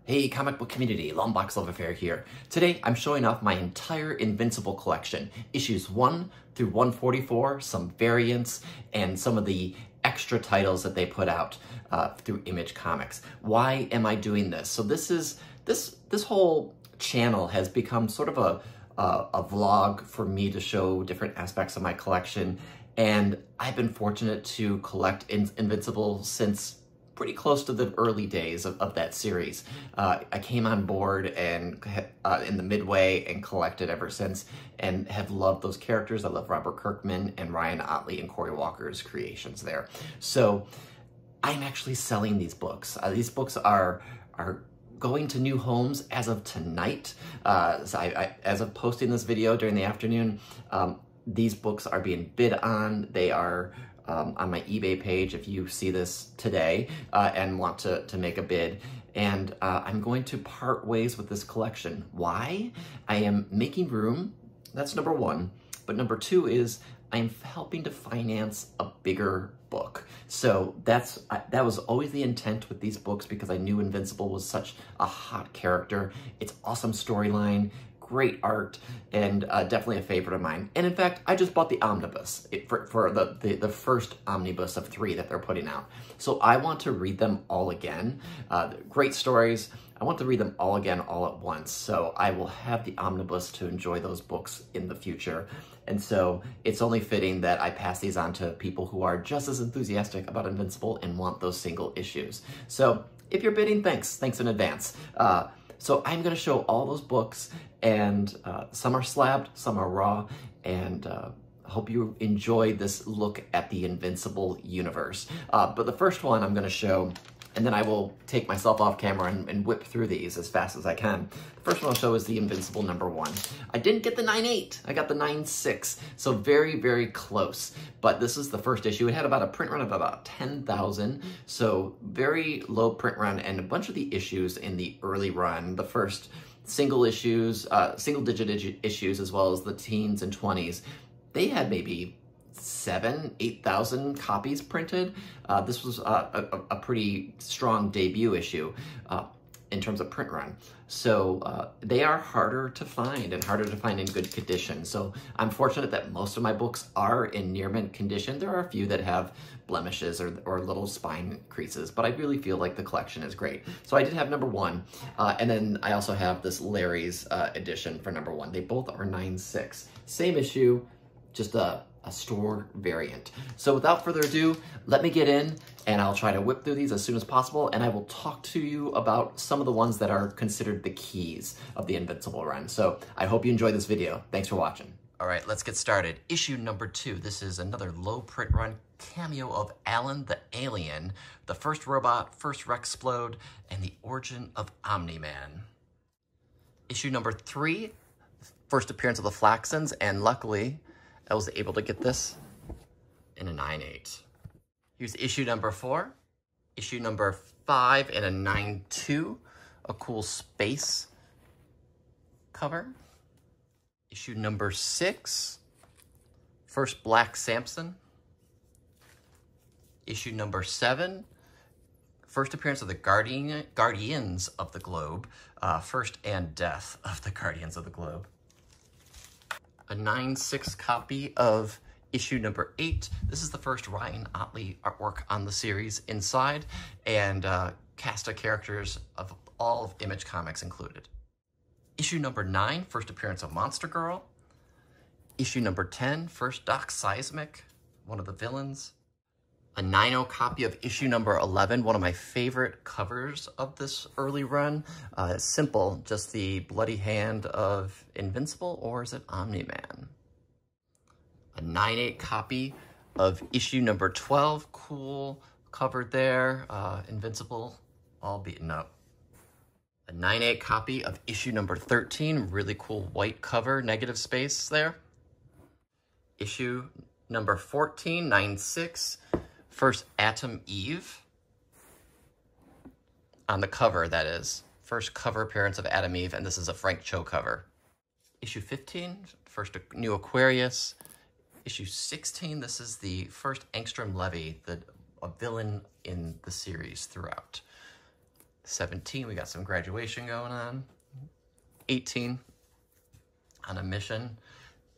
Hey comic book community, Longbox Love Affair here. Today I'm showing off my entire Invincible collection, issues 1 through 144, some variants, and some of the extra titles that they put out through Image Comics. Why am I doing this? So this whole channel has become sort of a vlog for me to show different aspects of my collection, and I've been fortunate to collect Invincible since pretty close to the early days of that series. I came on board and in the midway and collected ever since, and have loved those characters. I love Robert Kirkman and Ryan Ottley and Corey Walker's creations there. So I'm actually selling these books. These books are going to new homes as of tonight. As of posting this video during the afternoon, these books are being bid on. They are on my eBay page if you see this today and want to make a bid. And I'm going to part ways with this collection. Why? I am making room, that's number one. But number two is I'm helping to finance a bigger book. So that was always the intent with these books, because I knew Invincible was such a hot character. It's awesome storyline, great art, and definitely a favorite of mine. And in fact, I just bought the omnibus for the first omnibus of 3 that they're putting out. So I want to read them all again. Great stories. I want to read them all again all at once. So I will have the omnibus to enjoy those books in the future. And so it's only fitting that I pass these on to people who are just as enthusiastic about Invincible and want those single issues. So if you're bidding, thanks in advance. So I'm going to show all those books, and some are slabbed, some are raw, and hope you enjoy this look at the Invincible universe. But the first one I'm going to show, and then I will take myself off camera and whip through these as fast as I can. The first one I'll show is the Invincible #1. I didn't get the 9.8, I got the 9.6, so very, very close. But this is the first issue. It had about a print run of about 10,000, so very low print run, and a bunch of the issues in the early run, the first single digit issues, as well as the teens and 20s, they had maybe 8,000 copies printed. This was a pretty strong debut issue in terms of print run. So they are harder to find, and harder to find in good condition. So I'm fortunate that most of my books are in near mint condition. There are a few that have blemishes or little spine creases, but I really feel like the collection is great. So I did have #1, and then I also have this Larry's edition for #1. They both are 9.6. Same issue, just a store variant. So without further ado, let me get in, and I'll try to whip through these as soon as possible, and I will talk to you about some of the ones that are considered the keys of the Invincible run. So I hope you enjoyed this video. Thanks for watching. All right, let's get started. Issue #2. This is another low print run cameo of Alan the Alien, the first robot, first Rexplode, and the origin of Omni-Man. Issue #3, first appearance of the Flaxons, and luckily I was able to get this in a 9.8. Here's issue #4, issue #5 in a 9.2, a cool space cover. Issue #6, first Black Samson. Issue #7, first appearance of the Guardians of the Globe, first and death of the Guardians of the Globe. A 9.6 copy of issue #8. This is the first Ryan Ottley artwork on the series inside, and cast of characters of all of Image Comics included. Issue #9, first appearance of Monster Girl. Issue #10, first Doc Seismic, one of the villains. A 9.0 copy of issue #11, one of my favorite covers of this early run. It's simple, just the bloody hand of Invincible, or is it Omni-Man? A 9.8 copy of issue #12, cool cover there, Invincible all beaten up. A 9.8 copy of issue #13, really cool white cover, negative space there. Issue #14, 9.6. First Atom Eve, on the cover, that is. First cover appearance of Atom Eve, and this is a Frank Cho cover. Issue 15, first New Aquarius. Issue 16, this is the first Angstrom Levy, a villain in the series throughout. 17, we got some graduation going on. 18, on a mission.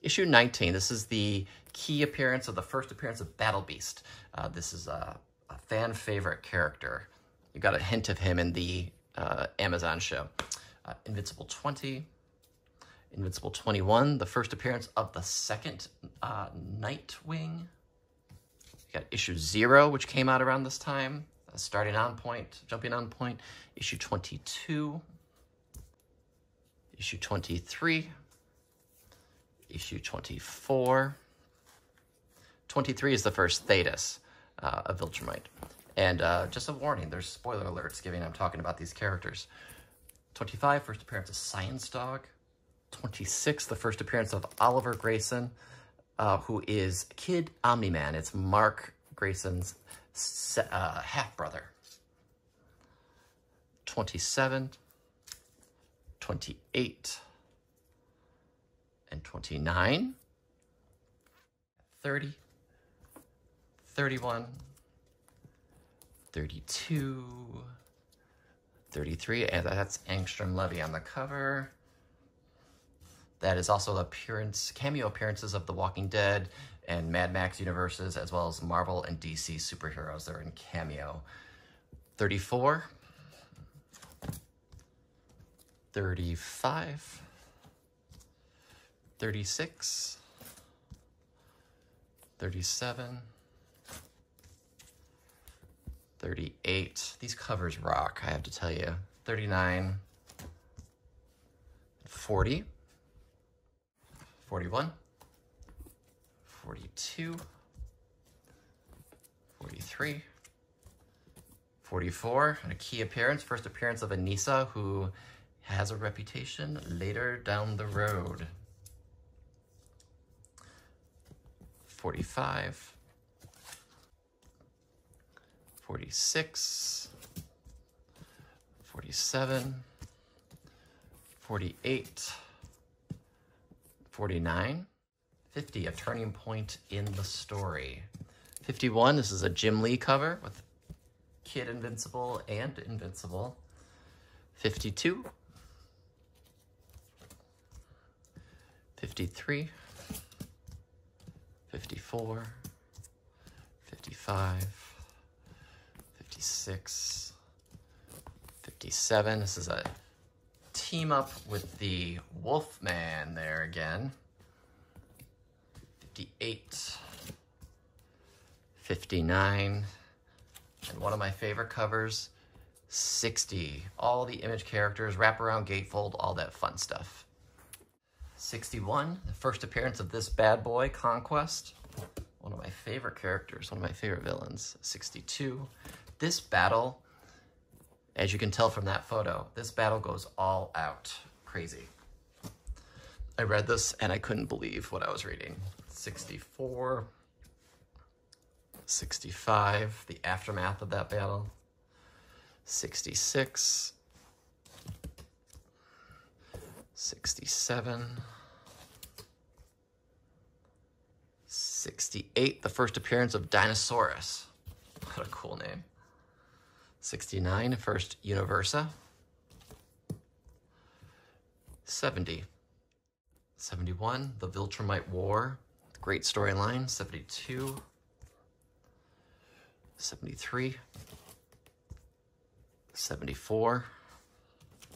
Issue 19, this is the key appearance of the first appearance of Battle Beast. This is a fan favorite character. You got a hint of him in the Amazon show. Invincible 20, Invincible 21, the first appearance of the second Nightwing. You got issue 0, which came out around this time. Starting on point, jumping on point. Issue 22, issue 23, issue 24. 23 is the first Thetis of Viltrumite. And just a warning, there's spoiler alerts giving I'm talking about these characters. 25, first appearance of Science Dog. 26, the first appearance of Oliver Grayson, who is Kid Omni-Man. It's Mark Grayson's half-brother. 27, 28, and 29, 30, 31, 32, 33, and that's Angstrom Levy on the cover. That is also the cameo appearances of The Walking Dead and Mad Max universes, as well as Marvel and DC superheroes. They're in cameo. 34, 35, 36, 37, 38. These covers rock, I have to tell you. 39, 40, 41, 42, 43, 44, and a key appearance, first appearance of Anissa, who has a reputation later down the road. 45, 46, 47, 48, 49, 50, a turning point in the story. 51, this is a Jim Lee cover with Kid Invincible and Invincible. 52, 53, 54, 55, 56, 57. This is a team up with the Wolfman there again. 58, 59, and one of my favorite covers, 60. All the image characters, wraparound gatefold, all that fun stuff. 61, the first appearance of this bad boy, Conquest. One of my favorite characters, one of my favorite villains. 62, this battle, as you can tell from that photo, this battle goes all out. Crazy. I read this and I couldn't believe what I was reading. 64, 65, the aftermath of that battle. 66, 67, 68, the first appearance of Dinosaurus. What a cool name. 69, first Universa. 70, 71, the Viltrumite War. Great storyline. 72, 73, 74.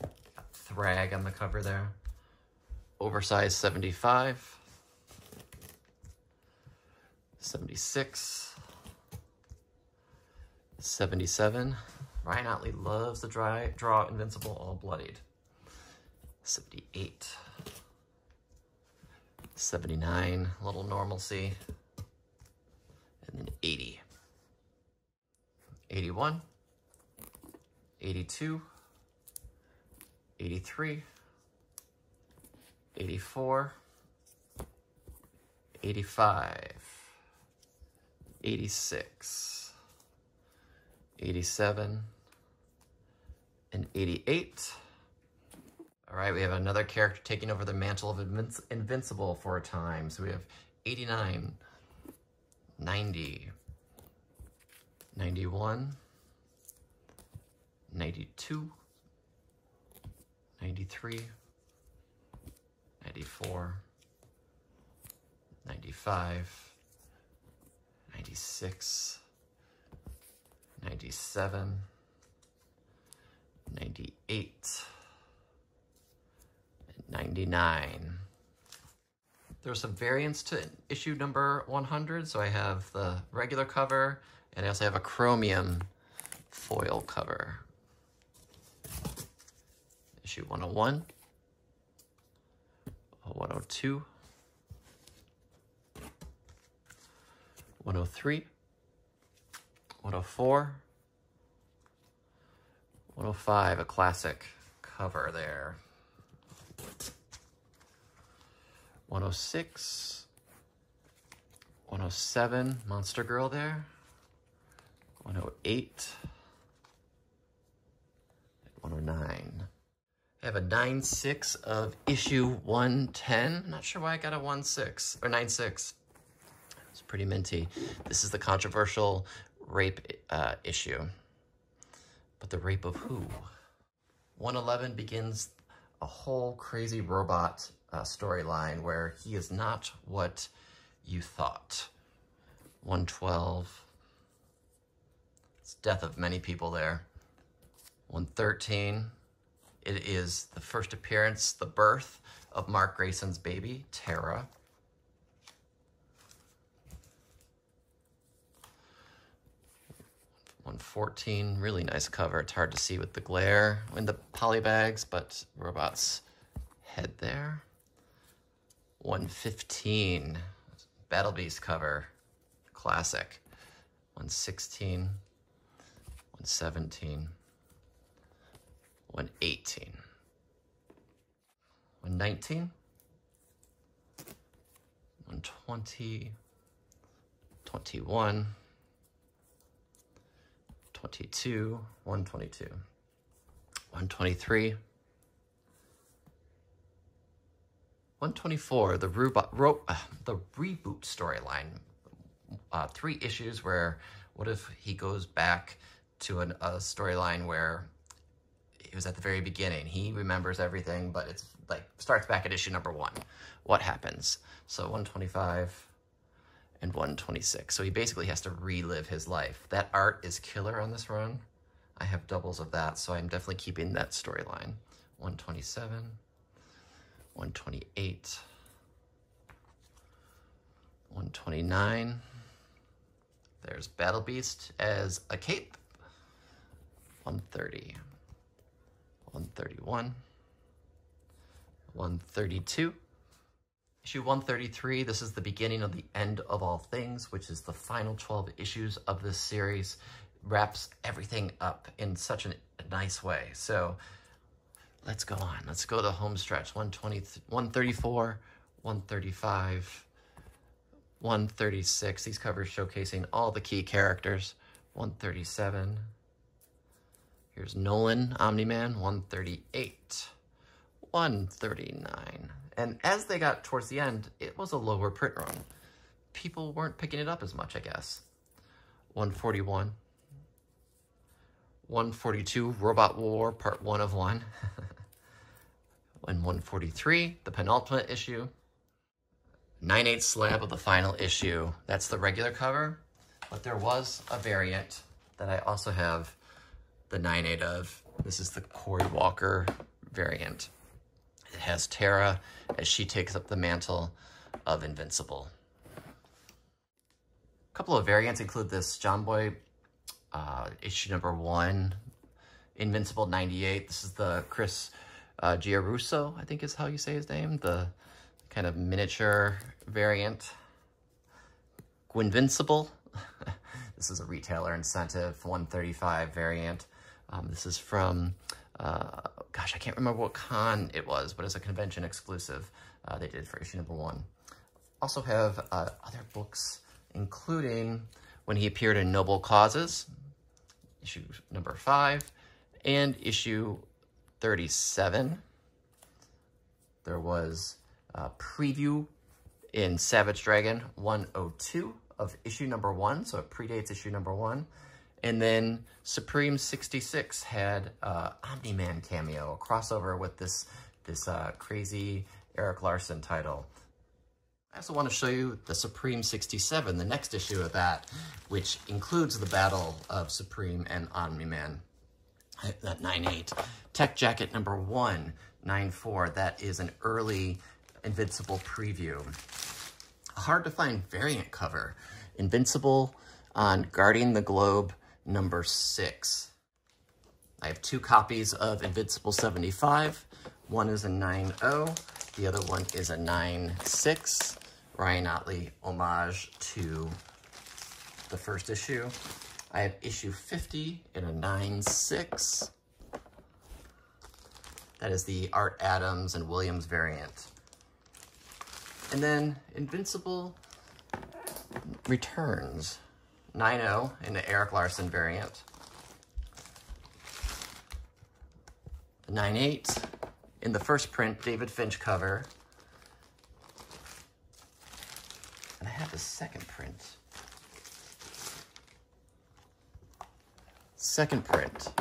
Got Thrag on the cover there. Oversized 75, 76, 77. Ryan Ottley loves to draw Invincible all bloodied. 78, 79, a little normalcy, and then 80, 81, 82, 83, 84, 85, 86, 87, and 88. All right, we have another character taking over the mantle of Invincible for a time. So we have 89, 90, 91, 92, 93, 94, 95, 96, 97, 98, and 99. There's some variants to issue number 100. So I have the regular cover, and I also have a chromium foil cover. Issue 101, 102, 103, 104, 105, a classic cover there. 106, 107, Monster Girl there. 108, 109. I have a 9.6 of issue 110. I'm not sure why I got a 1.6 or 9.6. It's pretty minty. This is the controversial rape issue. But the rape of who? 111 begins a whole crazy robot storyline where he is not what you thought. 112. It's death of many people there. 113. It is the first appearance, the birth of Mark Grayson's baby, Tara. 114, really nice cover. It's hard to see with the glare in the poly bags, but robot's head there. 115, Battle Beast cover, classic. 116, 117, 118, 119, 120, 21, 22, 122, 123, 124, the reboot storyline. 3 issues where, what if he goes back to a storyline where he was at the very beginning. He remembers everything, but it's like starts back at issue number 1. What happens? So 125 and 126. So he basically has to relive his life. That art is killer on this run. I have doubles of that, so I'm definitely keeping that storyline. 127, 128, 129. There's Battle Beast as a cape. 130, 131, 132. Issue 133, this is the beginning of the end of all things, which is the final 12 issues of this series. Wraps everything up in such a nice way. So let's go on. Let's go to the home stretch. 134, 135, 136. These covers showcasing all the key characters. 137. Here's Nolan, Omni-Man. 138, 139. And as they got towards the end, it was a lower print run. People weren't picking it up as much, I guess. 141, 142, Robot War, Part 1 of 1. And 143, the penultimate issue. 9/8 slab of the final issue. That's the regular cover, but there was a variant that I also have the 9/8 of. This is the Corey Walker variant. It has Tara as she takes up the mantle of Invincible. A couple of variants include this John Boy issue number 1, Invincible 98. This is the Chris Giarusso, I think is how you say his name, the kind of miniature variant. Invincible. This is a retailer incentive, 135 variant. This is from, gosh, I can't remember what con it was, but it's a convention exclusive they did for issue number 1. Also have other books, including when he appeared in Noble Causes, issue number 5, and issue 37. There was a preview in Savage Dragon 102 of issue number 1, so it predates issue number 1. And then Supreme 66 had Omni-Man cameo, a crossover with this crazy Erik Larsen title. I also want to show you the Supreme 67, the next issue of that, which includes the battle of Supreme and Omni-Man. That 9.8. Tech Jacket number 194. That is an early Invincible preview. A hard to find variant cover. Invincible on Guarding the Globe number 6. I have 2 copies of Invincible 75. One is a 9.0. The other one is a 9.6. Ryan Ottley homage to the first issue. I have issue 50 in a 9.6. That is the Art Adams and Williams variant. And then Invincible returns 9.0 in the Erik Larsen variant. The 9.8 in the first print, David Finch cover. And I have the second print. Second print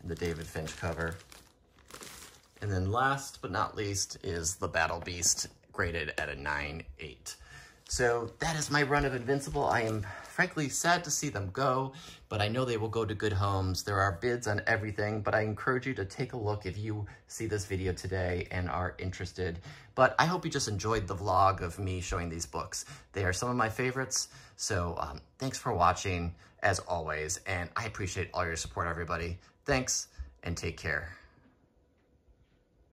in the David Finch cover. And then last but not least is the Battle Beast, graded at a 9.8. So that is my run of Invincible. I am frankly sad to see them go, but I know they will go to good homes. There are bids on everything, but I encourage you to take a look if you see this video today and are interested. But I hope you just enjoyed the vlog of me showing these books. They are some of my favorites, so thanks for watching, as always, and I appreciate all your support, everybody. Thanks, and take care.